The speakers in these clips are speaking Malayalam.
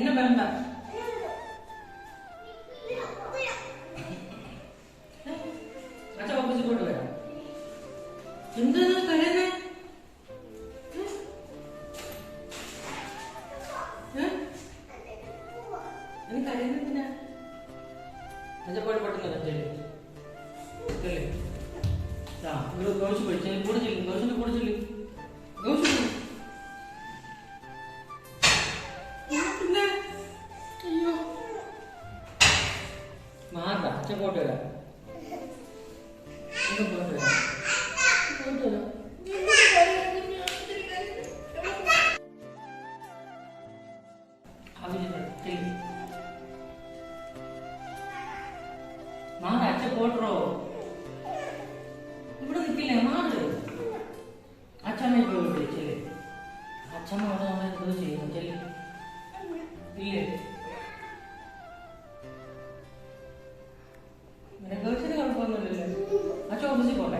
എന്നെ വരണ്ട. അച്ഛൻ ഓഫീസിൽ പോയിട്ട് വരാം. എന്താണ് കരയുന്നേ? എനിക്ക് കരയുന്നതിനാ? അച്ഛൻ പോയിട്ട് പെട്ടെന്ന് അച്ഛല്ലേ ഗൗഷ് പോയി കൂടെ ചെല്ലും. ഗൗഷിന്റെ കൂടെ ചെല്ലും. ഗൗഷ് പിന്നെ അയ്യോ മാറ. അച്ഛൻ പോയിട്ട് വരാം. പോയിട്ട് വരാം. പോയിട്ട് വരാം. മാറ. അച്ഛൻ പോട്ടോ. ഇവിടെ നിൽക്കില്ലേ? മാറ്. അച്ഛമ്മ പോയി വിളിച്ചില്ലേ? അച്ഛമ്മ അവിടെ നമ്മൾ എന്തോ ചെയ്യുന്നു ചെല്ലി ഇല്ലേ? ഗേൾസിന് കുഴപ്പമൊന്നുമില്ലല്ലോ. അച്ഛൻ ഓഫീസിൽ പോട്ടെ.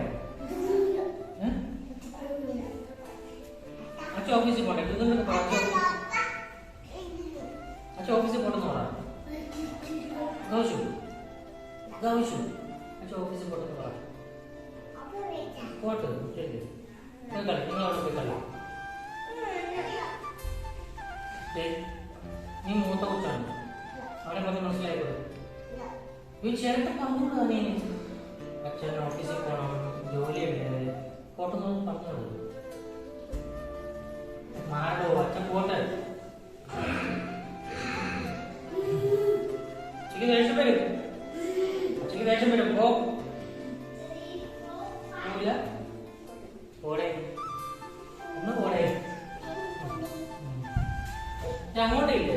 അച്ഛൻ ഓഫീസിൽ പോട്ടെ. അച്ഛൻ ഓഫീസിൽ പോട്ടെന്ന് പറ. ഗൗഷു ഗൗഷു അച്ഛൻ ഓഫീസിൽ പോട്ടെന്ന് പറ. പോട്ട് ശരി. പോയി കളി. നിങ്ങൾ അവിടെ പോയി കളി. നീ മൂത്ത കൊച്ചാണ്. അവനെ പറഞ്ഞ് മനസ്സിലായിക്കോട്ടെ. ഈ ചേട്ടൻ പറഞ്ഞോളൂ. നീ അച്ഛൻ ഓഫീസിൽ പോകണം, ജോലിയുണ്ട്, പോട്ടെന്ന് പറഞ്ഞോളൂ. മാറോ. അച്ഛൻ പോട്ടെ. അച്ഛക്ക് ദേഷ്യം വരും. അച്ഛക്ക് ദേഷ്യം വരും. പോയില്ല. പോടെ. ഒന്ന് പോടെ. ഞാൻ അങ്ങോട്ടേ ഇല്ലേ?